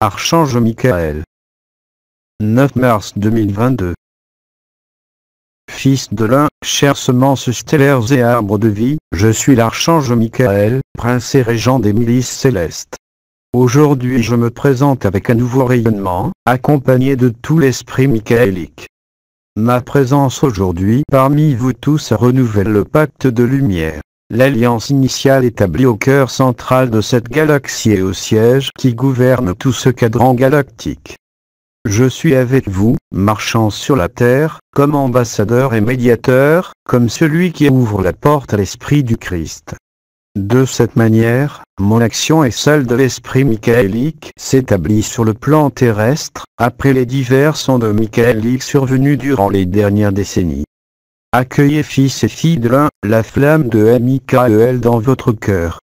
Archange Michael. 9 mars 2022. Fils de l'un, chères semences stellaires et arbres de vie, je suis l'archange Michael, prince et régent des milices célestes. Aujourd'hui je me présente avec un nouveau rayonnement, accompagné de tout l'esprit michaélique. Ma présence aujourd'hui parmi vous tous renouvelle le pacte de lumière, l'alliance initiale établie au cœur central de cette galaxie et au siège qui gouverne tout ce cadran galactique. Je suis avec vous, marchant sur la terre, comme ambassadeur et médiateur, comme celui qui ouvre la porte à l'esprit du Christ. De cette manière, mon action et celle de l'esprit michaélique s'établit sur le plan terrestre, après les divers ondes michaéliques survenus durant les dernières décennies. Accueillez fils et filles de l'un, la flamme de Michael dans votre cœur.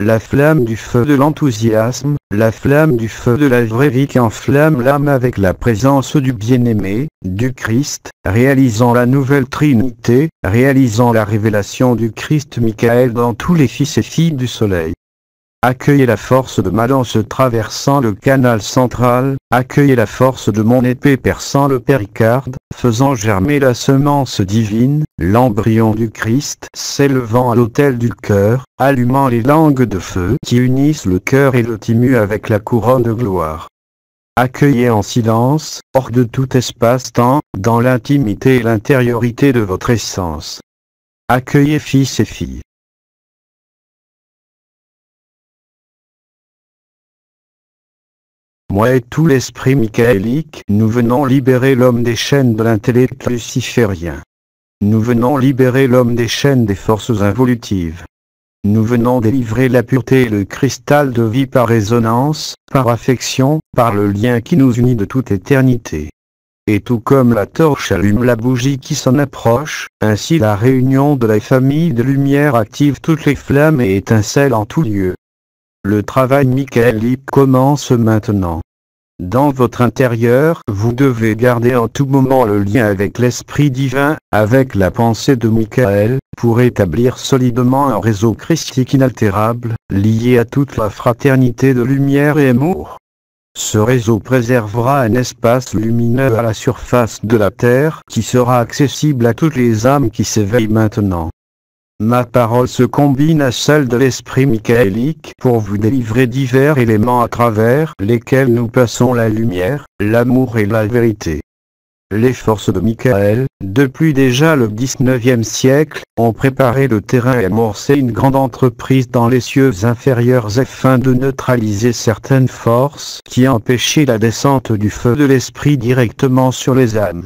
La flamme du feu de l'enthousiasme, la flamme du feu de la vraie vie qui enflamme l'âme avec la présence du bien-aimé, du Christ, réalisant la nouvelle Trinité, réalisant la révélation du Christ Michael dans tous les fils et filles du soleil. Accueillez la force de ma lance traversant le canal central, accueillez la force de mon épée perçant le péricarde, faisant germer la semence divine, l'embryon du Christ s'élevant à l'autel du cœur, allumant les langues de feu qui unissent le cœur et le thymus avec la couronne de gloire. Accueillez en silence, hors de tout espace-temps, dans l'intimité et l'intériorité de votre essence. Accueillez fils et filles. Moi et tout l'esprit michaélique, nous venons libérer l'homme des chaînes de l'intellect luciférien. Nous venons libérer l'homme des chaînes des forces involutives. Nous venons délivrer la pureté et le cristal de vie par résonance, par affection, par le lien qui nous unit de toute éternité. Et tout comme la torche allume la bougie qui s'en approche, ainsi la réunion de la famille de lumière active toutes les flammes et étincelle en tout lieu. Le travail michaélique commence maintenant. Dans votre intérieur, vous devez garder en tout moment le lien avec l'Esprit divin, avec la pensée de Michael, pour établir solidement un réseau christique inaltérable, lié à toute la fraternité de lumière et amour. Ce réseau préservera un espace lumineux à la surface de la Terre qui sera accessible à toutes les âmes qui s'éveillent maintenant. Ma parole se combine à celle de l'esprit michaélique pour vous délivrer divers éléments à travers lesquels nous passons la lumière, l'amour et la vérité. Les forces de Michael, depuis déjà le 19e siècle, ont préparé le terrain et amorcé une grande entreprise dans les cieux inférieurs afin de neutraliser certaines forces qui empêchaient la descente du feu de l'esprit directement sur les âmes.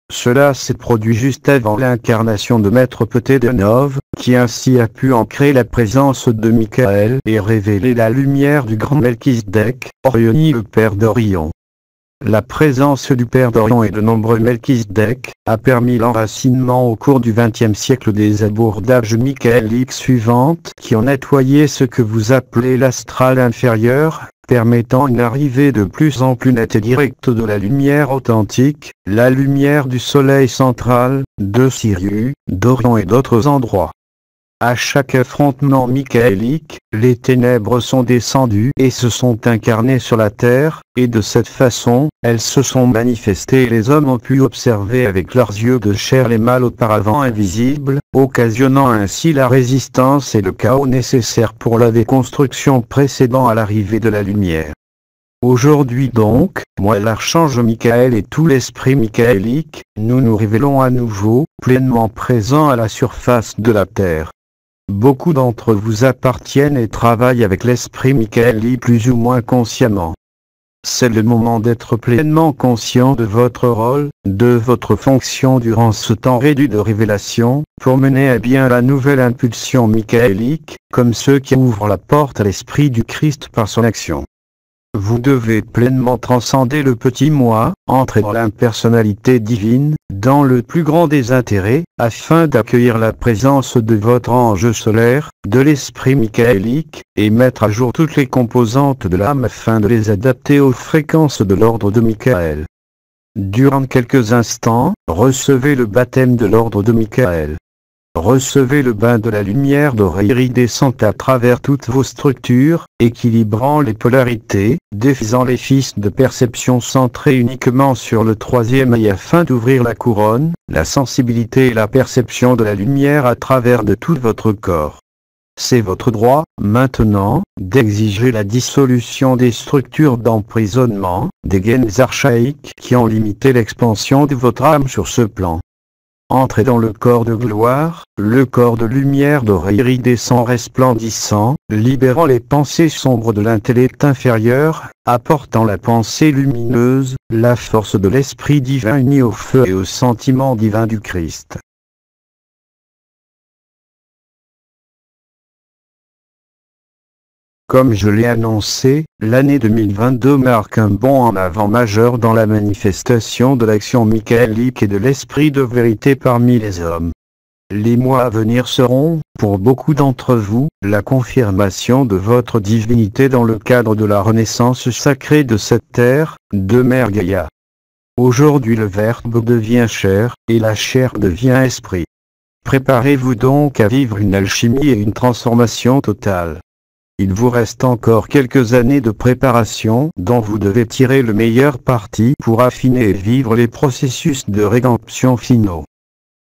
Cela s'est produit juste avant l'incarnation de Maître Ptédenov, qui ainsi a pu ancrer la présence de Michael et révéler la lumière du grand Melchisedec, Orioni le Père d'Orion. La présence du Père d'Orion et de nombreux Melchisedec a permis l'enracinement au cours du XXe siècle des abordages michaéliques suivantes qui ont nettoyé ce que vous appelez l'astral inférieur, permettant une arrivée de plus en plus nette et directe de la lumière authentique, la lumière du soleil central, de Sirius, d'Orion et d'autres endroits. À chaque affrontement michaélique, les ténèbres sont descendues et se sont incarnées sur la terre, et de cette façon, elles se sont manifestées et les hommes ont pu observer avec leurs yeux de chair les mâles auparavant invisibles, occasionnant ainsi la résistance et le chaos nécessaires pour la déconstruction précédant à l'arrivée de la lumière. Aujourd'hui donc, moi l'archange Michael et tout l'esprit michaélique, nous nous révélons à nouveau, pleinement présents à la surface de la terre. Beaucoup d'entre vous appartiennent et travaillent avec l'esprit michaélique plus ou moins consciemment. C'est le moment d'être pleinement conscient de votre rôle, de votre fonction durant ce temps réduit de révélation, pour mener à bien la nouvelle impulsion michaélique, comme ceux qui ouvrent la porte à l'esprit du Christ par son action. Vous devez pleinement transcender le petit moi, entrer dans l'impersonnalité divine, dans le plus grand des intérêts, afin d'accueillir la présence de votre ange solaire, de l'esprit michaélique, et mettre à jour toutes les composantes de l'âme afin de les adapter aux fréquences de l'ordre de Michael. Durant quelques instants, recevez le baptême de l'ordre de Michael. recevez le bain de la lumière dorée iridescente à travers toutes vos structures, équilibrant les polarités, défaisant les fils de perception centrés uniquement sur le troisième œil afin d'ouvrir la couronne, la sensibilité et la perception de la lumière à travers de tout votre corps. C'est votre droit, maintenant, d'exiger la dissolution des structures d'emprisonnement, des gaines archaïques qui ont limité l'expansion de votre âme sur ce plan. Entrez dans le corps de gloire, le corps de lumière doré iridescent resplendissant, libérant les pensées sombres de l'intellect inférieur, apportant la pensée lumineuse, la force de l'Esprit divin unie au feu et au sentiment divin du Christ. Comme je l'ai annoncé, l'année 2022 marque un bond en avant majeur dans la manifestation de l'action michaélique et de l'esprit de vérité parmi les hommes. Les mois à venir seront, pour beaucoup d'entre vous, la confirmation de votre divinité dans le cadre de la renaissance sacrée de cette terre, de Mère Gaïa. Aujourd'hui le Verbe devient chair, et la chair devient esprit. Préparez-vous donc à vivre une alchimie et une transformation totale. Il vous reste encore quelques années de préparation dont vous devez tirer le meilleur parti pour affiner et vivre les processus de rédemption finaux.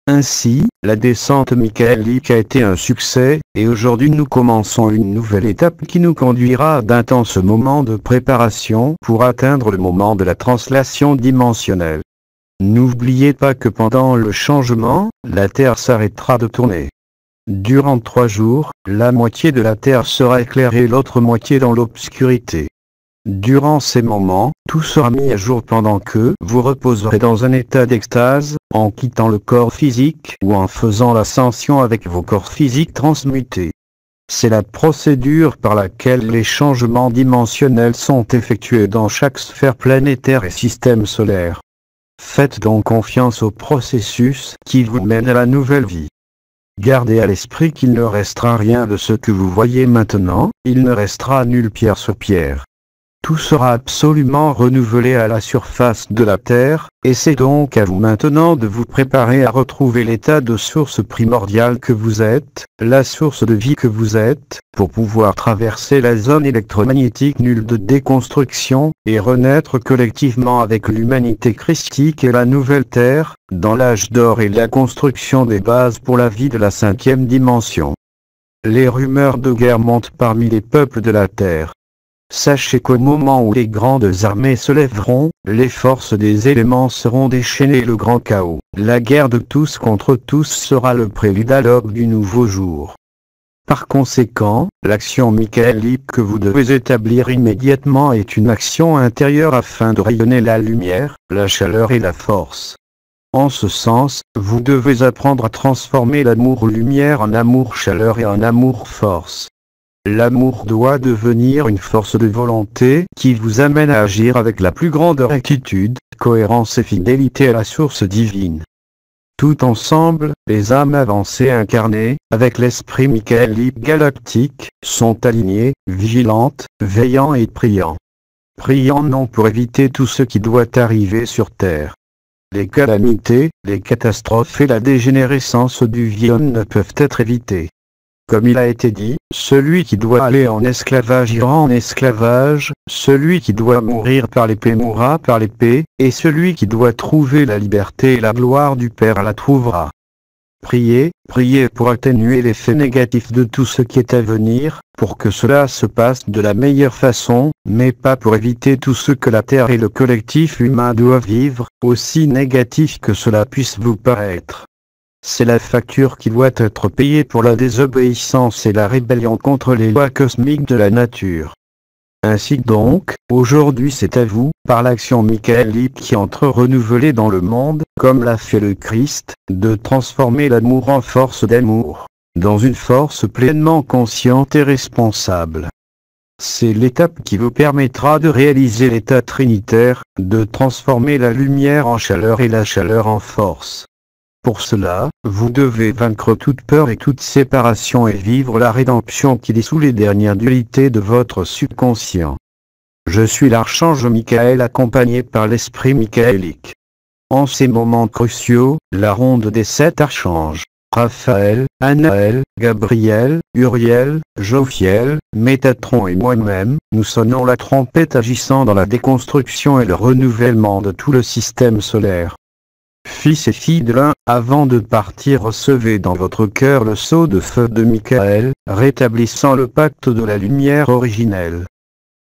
Ainsi, la descente michaélique a été un succès, et aujourd'hui nous commençons une nouvelle étape qui nous conduira à d'intenses moments de préparation pour atteindre le moment de la translation dimensionnelle. N'oubliez pas que pendant le changement, la Terre s'arrêtera de tourner. Durant 3 jours, la moitié de la Terre sera éclairée et l'autre moitié dans l'obscurité. Durant ces moments, tout sera mis à jour pendant que vous reposerez dans un état d'extase, en quittant le corps physique ou en faisant l'ascension avec vos corps physiques transmutés. C'est la procédure par laquelle les changements dimensionnels sont effectués dans chaque sphère planétaire et système solaire. Faites donc confiance au processus qui vous mène à la nouvelle vie. Gardez à l'esprit qu'il ne restera rien de ce que vous voyez maintenant, il ne restera nulle pierre sur pierre. Tout sera absolument renouvelé à la surface de la Terre, et c'est donc à vous maintenant de vous préparer à retrouver l'état de source primordiale que vous êtes, la source de vie que vous êtes, pour pouvoir traverser la zone électromagnétique nulle de déconstruction, et renaître collectivement avec l'humanité christique et la nouvelle Terre, dans l'âge d'or et la construction des bases pour la vie de la 5e dimension. Les rumeurs de guerre montent parmi les peuples de la Terre. Sachez qu'au moment où les grandes armées se lèveront, les forces des éléments seront déchaînées et le grand chaos. La guerre de tous contre tous sera le prélude à l'aube du nouveau jour. Par conséquent, l'action michaélique que vous devez établir immédiatement est une action intérieure afin de rayonner la lumière, la chaleur et la force. En ce sens, vous devez apprendre à transformer l'amour-lumière en amour-chaleur et en amour-force. L'amour doit devenir une force de volonté qui vous amène à agir avec la plus grande rectitude, cohérence et fidélité à la source divine. Tout ensemble, les âmes avancées incarnées, avec l'esprit michaélique galactique, sont alignées, vigilantes, veillant et priant. Priant non pour éviter tout ce qui doit arriver sur Terre. Les calamités, les catastrophes et la dégénérescence du viol ne peuvent être évitées. Comme il a été dit, celui qui doit aller en esclavage ira en esclavage, celui qui doit mourir par l'épée mourra par l'épée, et celui qui doit trouver la liberté et la gloire du Père la trouvera. Priez, priez pour atténuer l'effet négatif de tout ce qui est à venir, pour que cela se passe de la meilleure façon, mais pas pour éviter tout ce que la Terre et le collectif humain doivent vivre, aussi négatif que cela puisse vous paraître. C'est la facture qui doit être payée pour la désobéissance et la rébellion contre les lois cosmiques de la nature. Ainsi donc, aujourd'hui c'est à vous, par l'action michaélique qui entre renouvelée dans le monde, comme l'a fait le Christ, de transformer l'amour en force d'amour, dans une force pleinement consciente et responsable. C'est l'étape qui vous permettra de réaliser l'état trinitaire, de transformer la lumière en chaleur et la chaleur en force. Pour cela, vous devez vaincre toute peur et toute séparation et vivre la rédemption qui dissout les dernières dualités de votre subconscient. Je suis l'archange Michael accompagné par l'esprit michaélique. En ces moments cruciaux, la ronde des 7 archanges, Raphaël, Anaël, Gabriel, Uriel, Jophiel, Métatron et moi-même, nous sonnons la trompette agissant dans la déconstruction et le renouvellement de tout le système solaire. Fils et filles de l'un, avant de partir recevez dans votre cœur le sceau de feu de Michael, rétablissant le pacte de la lumière originelle.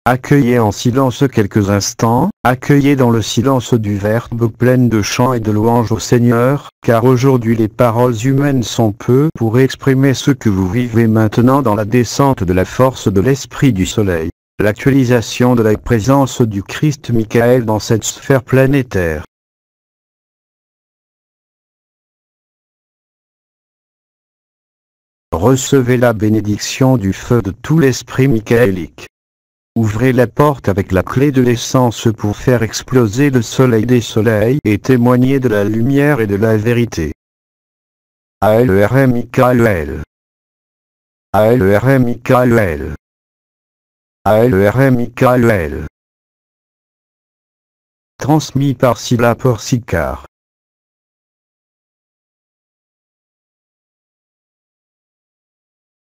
Accueillez en silence quelques instants, accueillez dans le silence du Verbe plein de chants et de louanges au Seigneur, car aujourd'hui les paroles humaines sont peu pour exprimer ce que vous vivez maintenant dans la descente de la force de l'Esprit du Soleil, l'actualisation de la présence du Christ Michael dans cette sphère planétaire. Recevez la bénédiction du feu de tout l'Esprit michaélique. Ouvrez la porte avec la clé de l'essence pour faire exploser le soleil des soleils et témoigner de la lumière et de la vérité. ALERM-IKEL. ALERM-IKEL. ALERM-IKEL. Transmis par Scylla Porsikar.